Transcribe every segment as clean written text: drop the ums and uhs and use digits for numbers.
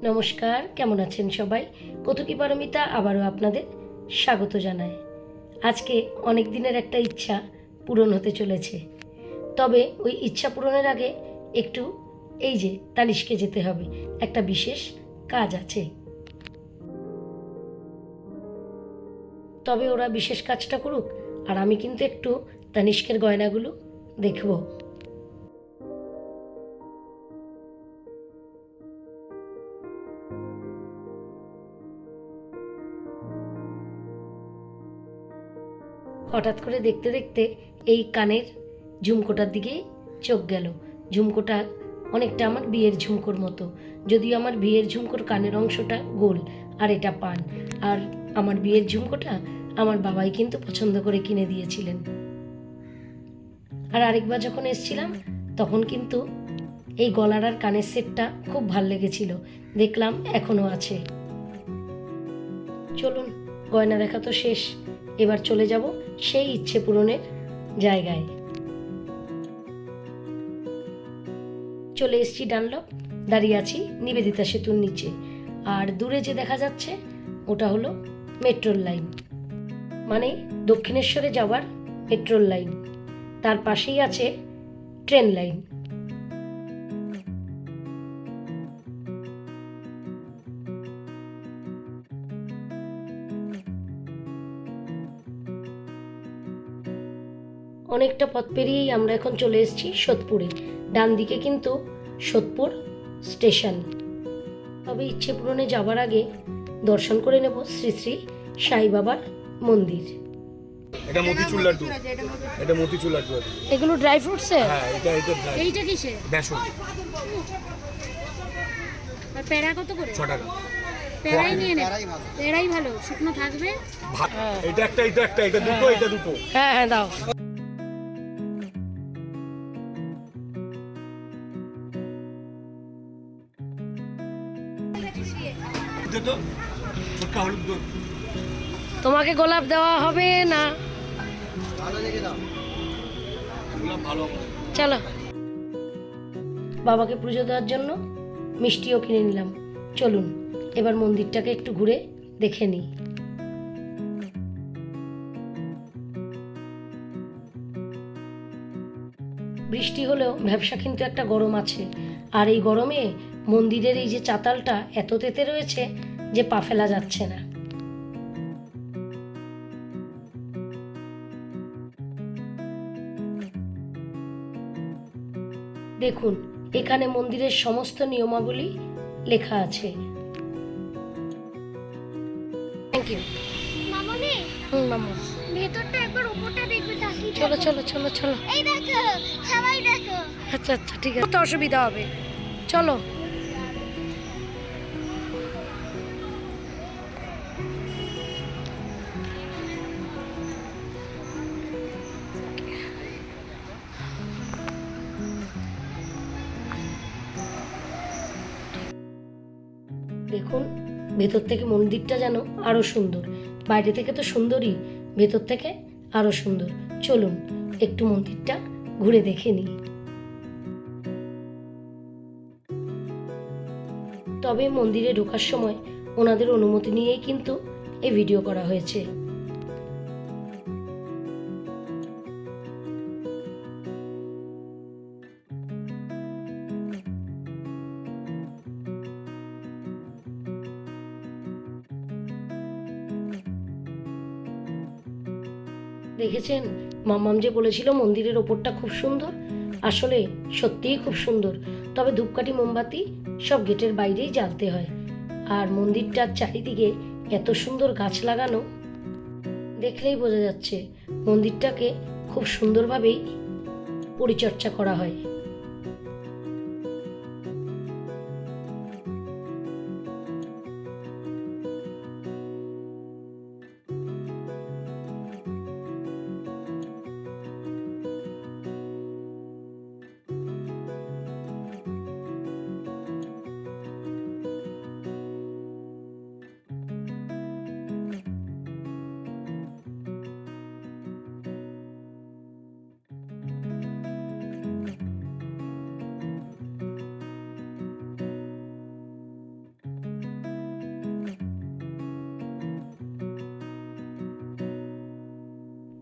নমস্কার, কেমন আছেন সবাই? কৌতুকী পারমিতা আবারও আপনাদের স্বাগত জানায়। আজকে অনেক দিনের একটা ইচ্ছা পূরণ হতে চলেছে। তবে ওই ইচ্ছা পূরণের আগে একটু এই যে তানিশকে যেতে হবে, একটা বিশেষ কাজ আছে। তবে ওরা বিশেষ কাজটা করুক, আর আমি কিন্তু একটু তানিষ্কের গয়নাগুলো দেখব। হঠাৎ করে দেখতে দেখতে এই কানের ঝুমকোটার দিকেই চোখ গেল। ঝুমকোটা অনেকটা আমার বিয়ের ঝুমকোর মতো, যদিও আমার বিয়ের ঝুমকোর কানের অংশটা গোল আর এটা পান। আর আমার বিয়ের ঝুমকোটা আমার বাবাই কিন্তু পছন্দ করে কিনে দিয়েছিলেন। আর আরেকবার যখন এসছিলাম তখন কিন্তু এই গলার আর কানের সেটটা খুব ভাল লেগেছিল, দেখলাম এখনও আছে। চলুন, গয়না দেখা তো শেষ, এবার চলে যাব সেই ইচ্ছে পূরণের জায়গায়। চলে এসেছি ডানলপ, দাঁড়িয়ে আছি নিবেদিতা সেতুর নিচে। আর দূরে যে দেখা যাচ্ছে ওটা হলো মেট্রোর লাইন, মানে দক্ষিণেশ্বরে যাওয়ার মেট্রোর লাইন। তার পাশেই আছে ট্রেন লাইন। অনেকটা পথ পেরিয়েই আমরা এখন চলে এসেছি সোদপুরে। ডান দিকে কিন্তু সোদপুর স্টেশন। তবে ইচ্ছে পূরণে যাওয়ার আগে দর্শন করে নেব শ্রী শ্রী সাই বাবার মন্দির। এটা মতিচুর লাড্ডু, এটা মতিচুর লাড্ডু আছে। এগুলো ড্রাই ফ্রুটসের? হ্যাঁ, এইটা কিসে? বেসন আর পেড়া কত করে? 6 টাকা। পেড়াই নিয়ে নে, পেড়াই ভালো, শুকনো থাকবে। এটা একটা, এটা একটা, এটা দুটো, এটা দুটো। হ্যাঁ হ্যাঁ, দাও। এটা তো ফুটকা হলুদ দুধ। তোমাকে গোলাপ দেওয়া হবে না? গোলাপ ভালো। চলো, বাবাকে পুজো দেওয়ার জন্য মিষ্টিও কিনে নিলাম। চলুন এবার মন্দিরটাকে একটু ঘুরে দেখে নিই। বৃষ্টি হলেও ব্যবসা কিন্তু একটা গরম আছে। আর এই গরমে মন্দিরের এই যে চাতালটা এত তেতে রয়েছে যে পা ফেলা যাচ্ছে না। দেখুন, এখানে মন্দিরের সমস্ত নিয়মাবলী লেখা আছে। Thank you. মামনি, মামা, ভেতরটা একবার উপরটা দেখবে, তাকিয়ে চলো চলো চলো চলো। এই দেখো, সবাই দেখো। আচ্ছা আচ্ছা, ঠিক আছে, তো অসুবিধা হবে, চলো। দেখুন, ভেতর থেকে মন্দিরটা যেন আরো সুন্দর। বাইরে থেকে তো সুন্দরই, ভেতর থেকে আরো সুন্দর। চলুন একটু মন্দিরটা ঘুরে দেখে নিই। তবে মন্দিরে ঢোকার সময় ওনাদের অনুমতি নিয়েই কিন্তু এই ভিডিও করা হয়েছে। দেখেছেন, মামাম যে বলেছিল মন্দিরের ওপরটা খুব সুন্দর, আসলে সত্যিই খুব সুন্দর। তবে ধূপকাঠি মোমবাতি সব গেটের বাইরেই জ্বালতে হয়। আর মন্দিরটার চারিদিকে এত সুন্দর গাছ লাগানো, দেখলেই বোঝা যাচ্ছে মন্দিরটাকে খুব সুন্দরভাবেই পরিচর্যা করা হয়।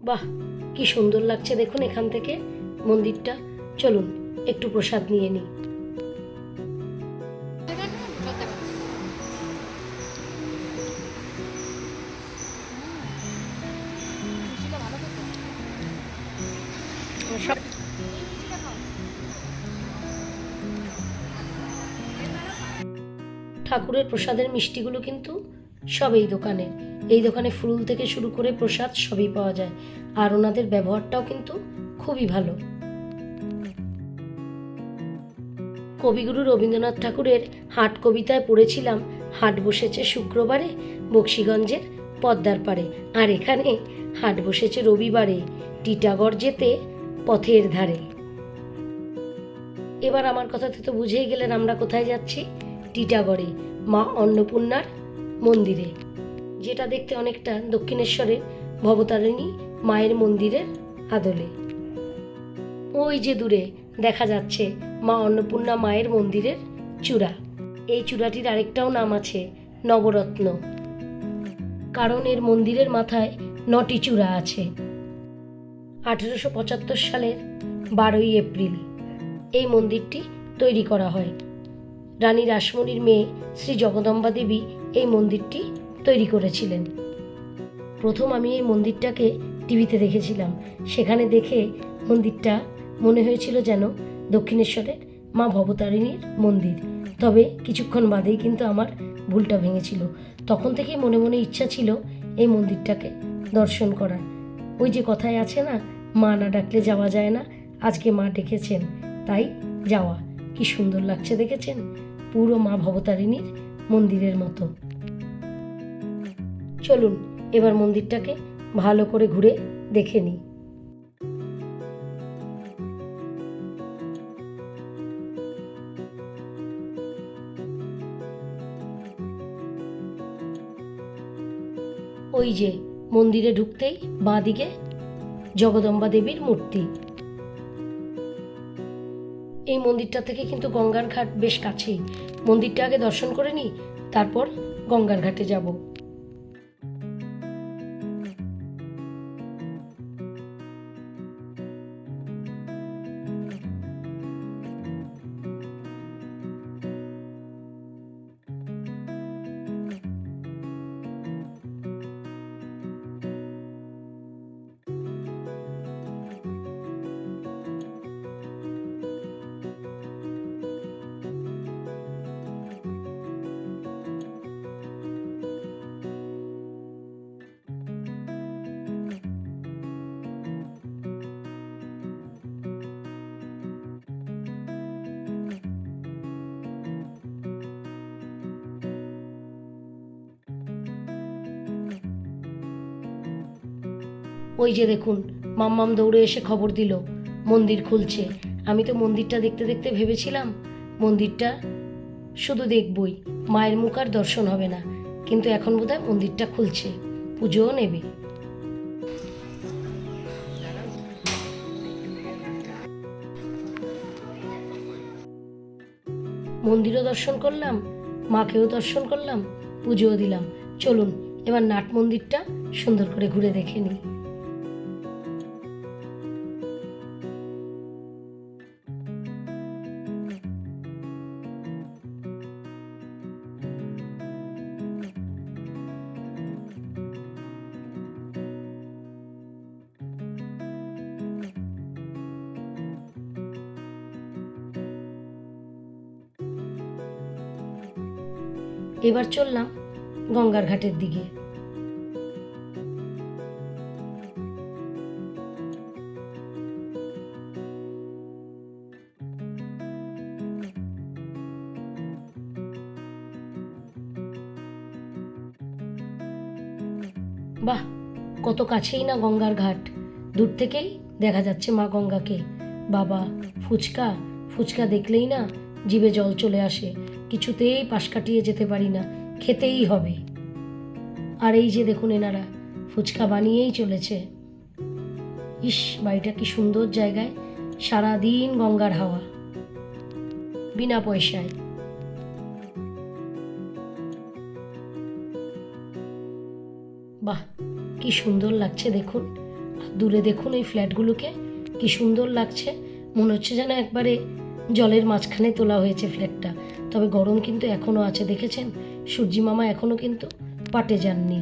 বাহ, কি সুন্দর লাগছে দেখুন এখান থেকে মন্দিরটা। চলুন একটু প্রসাদ নিয়ে নিই। ঠাকুরের প্রসাদের মিষ্টিগুলো কিন্তু সব এই দোকানে ফুল থেকে শুরু করে প্রসাদ সবই পাওয়া যায়, আর ওনাদের ব্যবহারটাও কিন্তু খুবই ভালো। কবিগুরু রবীন্দ্রনাথ ঠাকুরের হাট কবিতায় পড়েছিলাম, হাট বসেছে শুক্রবারে বক্সিগঞ্জের পদ্মার পাড়ে, আর এখানে হাট বসেছে রবিবারে টিটাগড় যেতে পথের ধারে। এবার আমার কথাতে তো বুঝেই গেলেন আমরা কোথায় যাচ্ছি। টিটাগড়ে মা অন্নপূর্ণার মন্দিরে, যেটা দেখতে অনেকটা দক্ষিণেশ্বরের ভবতারিণী মায়ের মন্দিরের আদলে। ওই যে দূরে দেখা যাচ্ছে মা অন্নপূর্ণা মায়ের মন্দিরের চূড়া। এই চূড়াটির আরেকটাও নাম আছে নবরত্ন, কারণ এর মন্দিরের মাথায় 9টি চূড়া আছে। 1875 সালের 12ই এপ্রিল এই মন্দিরটি তৈরি করা হয়। রানী রাসমণির মেয়ে শ্রী জগদম্বা দেবী এই মন্দিরটি তৈরি করেছিলেন। প্রথম আমি এই মন্দিরটাকে টিভিতে দেখেছিলাম, সেখানে দেখে মন্দিরটা মনে হয়েছিল যেন দক্ষিণেশ্বরের মা ভবতারিণীর মন্দির। তবে কিছুক্ষণ বাদেই কিন্তু আমার ভুলটা ভেঙেছিল। তখন থেকেই মনে মনে ইচ্ছা ছিল এই মন্দিরটাকে দর্শন করার। ওই যে কথায় আছে না, মা না ডাকলে যাওয়া যায় না, আজকে মা ডেকেছেন তাই যাওয়া। কি সুন্দর লাগছে দেখেছেন, পুরো মা ভবতারিণীর মন্দিরের মতো। চলুন এবার মন্দিরটাকে ভালো করে ঘুরে দেখে নিই। ওই যে মন্দিরে ঢুকতেই বাঁদিকে জগদম্বা দেবীর মূর্তি। এই মন্দিরটা থেকে কিন্তু গঙ্গার ঘাট বেশ কাছেই। মন্দিরটা আগে দর্শন করে নিই, তারপর গঙ্গার ঘাটে যাব। ওই যে দেখুন মাম্মাম দৌড়ে এসে খবর দিল মন্দির খুলছে। আমি তো মন্দিরটা দেখতে দেখতে ভেবেছিলাম মন্দিরটা শুধু দেখবই, মায়ের মুখ আর দর্শন হবে না, কিন্তু এখন বোধহয় মন্দিরটা খুলছে, পুজোও নেবে। মন্দিরও দর্শন করলাম, মাকেও দর্শন করলাম, পুজোও দিলাম। চলুন এবার নাট মন্দিরটা সুন্দর করে ঘুরে দেখে নিই। এবার চললাম গঙ্গার ঘাটের দিকে। বাহ, কত কাছেই না গঙ্গার ঘাট, দূর থেকেই দেখা যাচ্ছে মা গঙ্গাকে। বাবা, ফুচকা ফুচকা দেখলেই না জিভে জল চলে আসে, কিছুতেই পাশ কাটিয়ে যেতে পারি না, খেতেই হবে। আর এই যে দেখুন এনারা ফুচকা বানিয়েই চলেছে। ইস, বাড়িটা কি সুন্দর জায়গায়, সারাদিন গঙ্গার হাওয়া, বিনা পয়সায়। বাহ, কি সুন্দর লাগছে দেখুন। দূরে দেখুন এই ফ্ল্যাটগুলোকে কি সুন্দর লাগছে, মনে হচ্ছে যেন একবারে জলের মাঝখানে তোলা হয়েছে ফ্ল্যাটটা। তবে গরম কিন্তু এখনও আছে, দেখেছেন সূর্যি মামা এখনও কিন্তু পাটে যাননি।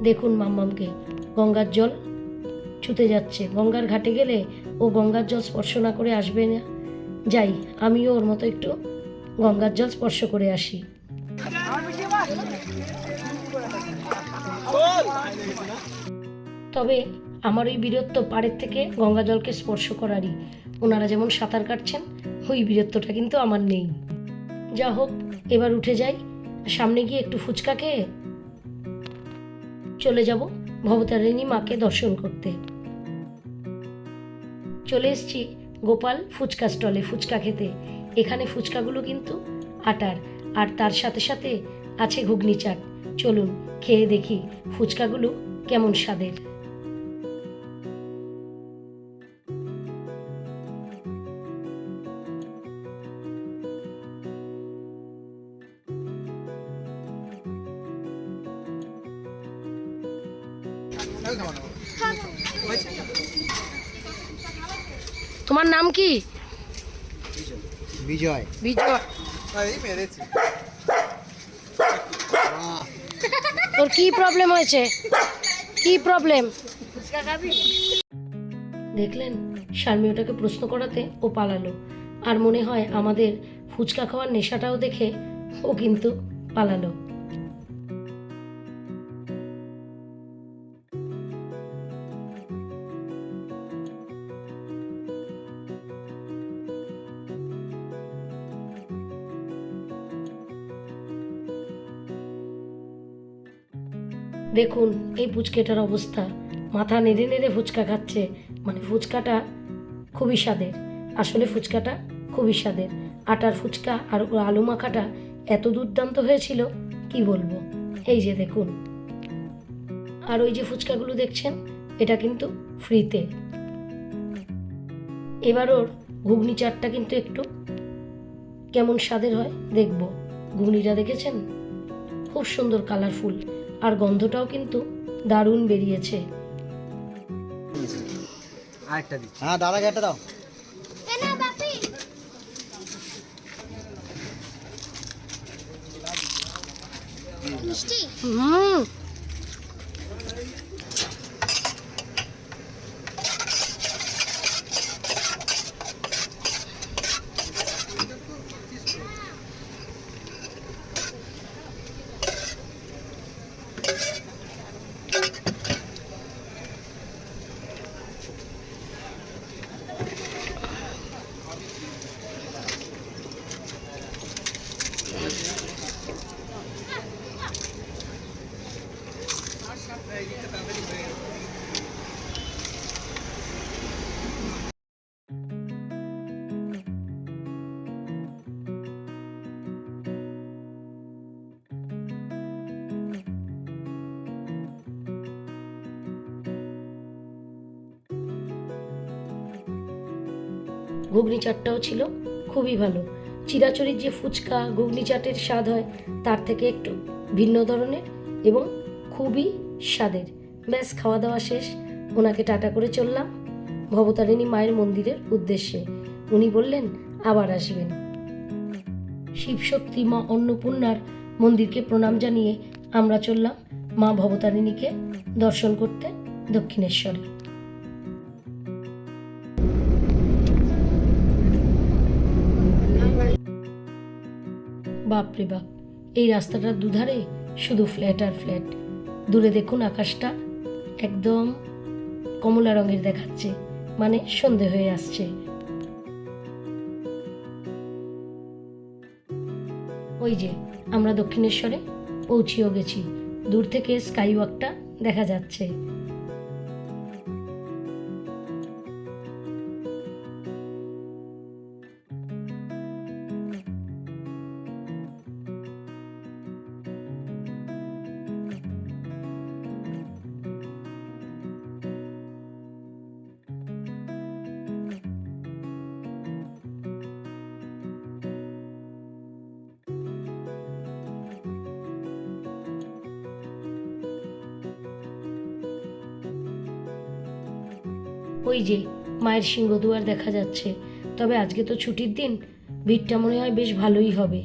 দেখুন মাম্মামকে গঙ্গার জল ছুতে যাচ্ছে। গঙ্গার ঘাটে গেলে ও গঙ্গার জল স্পর্শ না করে আসবে না। যাই, আমিও ওর মতো একটু গঙ্গার জল স্পর্শ করে আসি। তবে আমার ওই বীরত্ব পাড়ের থেকে গঙ্গা জলকে স্পর্শ করারই। ওনারা যেমন সাঁতার কাটছেন, ওই বীরত্বটা কিন্তু আমার নেই। যা হোক, এবার উঠে যাই, সামনে গিয়ে একটু ফুচকা খেয়ে চলে যাব ভবতারিণী মাকে দর্শন করতে। চলে এসছি গোপাল ফুচকা স্টলে ফুচকা খেতে। এখানে ফুচকাগুলো কিন্তু আটার, আর তার সাথে সাথে আছে ঘুগনি চাট। চলুন খেয়ে দেখি ফুচকাগুলো কেমন স্বাদের। তোমার নাম কি? বিজয়। বিজয়। তোর কি প্রবলেম হয়েছে? কি প্রবলেম? দেখলেন শারমি ওটাকে প্রশ্ন করাতে ও পালালো। আর মনে হয় আমাদের ফুচকা খাওয়ার নেশাটাও দেখে ও কিন্তু পালালো। দেখুন এই ফুচকেটার অবস্থা, মাথা নেড়ে নেড়ে ফুচকা খাচ্ছে। মানে ফুচকাটা খুবই স্বাদের, আসলে ফুচকাটা খুবই স্বাদের। আটার ফুচকা আর আলু মাখাটা এত দুর্দান্ত হয়েছিল কি বলবো। এই যে দেখুন, আর ওই যে ফুচকাগুলো দেখছেন এটা কিন্তু ফ্রিতে। এবার ওর ঘুগনি চাটটা কিন্তু একটু কেমন স্বাদের হয় দেখব। ঘুগনিটা দেখেছেন খুব সুন্দর কালারফুল, আর গন্ধটাও কিন্তু দারুণ বেরিয়েছে। হ্যাঁ দাদা একটা দাও। হুম, ঘুগনি চাটটাও ছিল খুবই ভালো। চিরাচরির যে ফুচকা ঘুগনি চাটের স্বাদ হয় তার থেকে একটু ভিন্ন ধরনের এবং খুবই স্বাদের। ব্যাস খাওয়া দাওয়া শেষ, ওনাকে টাটা করে চললাম ভবতারিণী মায়ের মন্দিরের উদ্দেশ্যে। উনি বললেন আবার আসবেন। শিবশক্তি মা অন্নপূর্ণার মন্দিরকে প্রণাম জানিয়ে আমরা চললাম মা ভবতারিণীকে দর্শন করতে দক্ষিণেশ্বরে। বাপরে বাপ, এই রাস্তাটার দুধারে শুধু ফ্ল্যাট আর ফ্ল্যাট। দূরে দেখুন আকাশটা একদম কমলা রঙের দেখাচ্ছে, মানে সন্ধে হয়ে আসছে। ওই যে আমরা দক্ষিণেশ্বরে পৌঁছেও গেছি, দূর থেকে স্কাই ওয়াকটা দেখা যাচ্ছে। ওই যে মায়ের সিংহদুয়ার দেখা যাচ্ছে। তবে আজকে তো ছুটির দিন, ভিড়টা মনে হয় বেশ ভালোই হবে।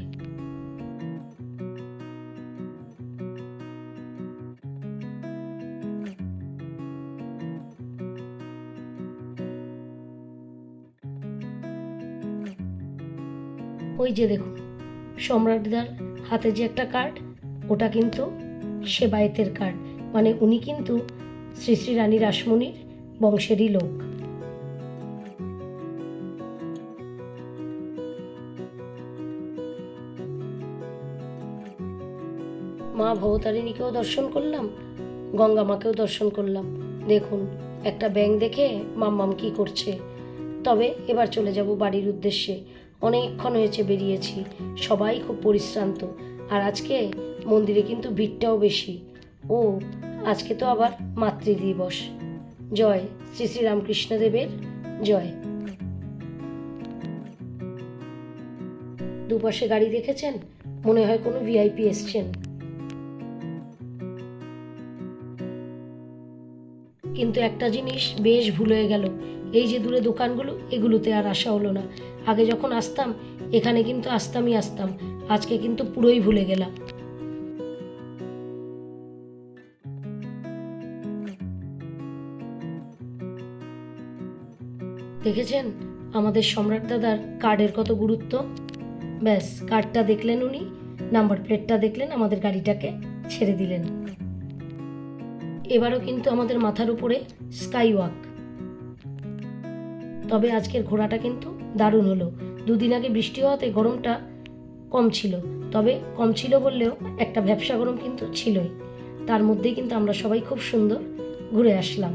ওই যে দেখুন, সম্রাটদার হাতে যে একটা কার্ড, ওটা কিন্তু সেবায়েতের কার্ড, মানে উনি কিন্তু শ্রী শ্রী রানী রাসমণির বংশেরই লোক। মা ভবতারিণীকেও দর্শন করলাম, গঙ্গা মাকেও দর্শন করলাম। দেখুন, একটা ব্যাঙ দেখে মাম্মাম কি করছে। তবে এবার চলে যাব বাড়ির উদ্দেশ্যে। অনেকক্ষণ হয়েছে বেরিয়েছি, সবাই খুব পরিশ্রান্ত। আর আজকে মন্দিরে কিন্তু ভিড়টাও বেশি। ও আজকে তো আবার মাতৃদিবস। জয় শ্রী শ্রী রামকৃষ্ণদেবের জয়। দুপাশে গাড়ি দেখেছেন, মনে হয় কোনো ভিআইপি এসছেন। কিন্তু একটা জিনিস বেশ ভুল হয়ে গেল, এই যে দূরে দোকানগুলো, এগুলোতে আর আসা হলো না। আগে যখন আসতাম এখানে কিন্তু আসতামই আসতাম, আজকে কিন্তু পুরোই ভুলে গেলাম। দেখেছেন আমাদের সম্রাট দাদার কার্ডের কত গুরুত্ব। ব্যাস, কার্ডটা দেখলেন উনি, নাম্বার প্লেটটা দেখলেন, আমাদের গাড়িটাকে ছেড়ে দিলেন। এবারও কিন্তু আমাদের মাথার উপরে স্কাই ওয়াক। তবে আজকের ঘোরাটা কিন্তু দারুণ হলো। দুদিন আগে বৃষ্টি হওয়াতে গরমটা কম ছিল, তবে কম ছিল বললেও একটা ভ্যাপসা গরম কিন্তু ছিলই। তার মধ্যেই কিন্তু আমরা সবাই খুব সুন্দর ঘুরে আসলাম।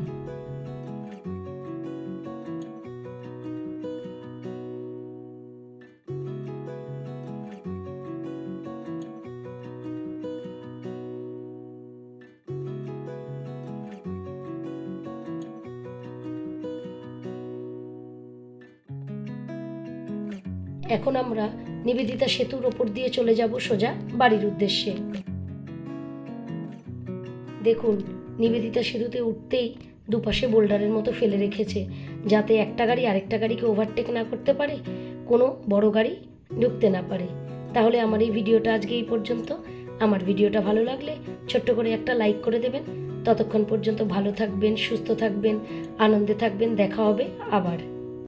এখন আমরা নিবেদিতা সেতুর ওপর দিয়ে চলে যাব সোজা বাড়ির উদ্দেশ্যে। দেখুন, নিবেদিতা সেতুতে উঠতেই দুপাশে বোল্ডারের মতো ফেলে রেখেছে, যাতে একটা গাড়ি আরেকটা গাড়িকে ওভারটেক না করতে পারে, কোনো বড় গাড়ি ঢুকতে না পারে। তাহলে আমার এই ভিডিওটা আজকে এই পর্যন্ত। আমার ভিডিওটা ভালো লাগলে ছোট্ট করে একটা লাইক করে দেবেন। ততক্ষণ পর্যন্ত ভালো থাকবেন, সুস্থ থাকবেন, আনন্দে থাকবেন। দেখা হবে আবার।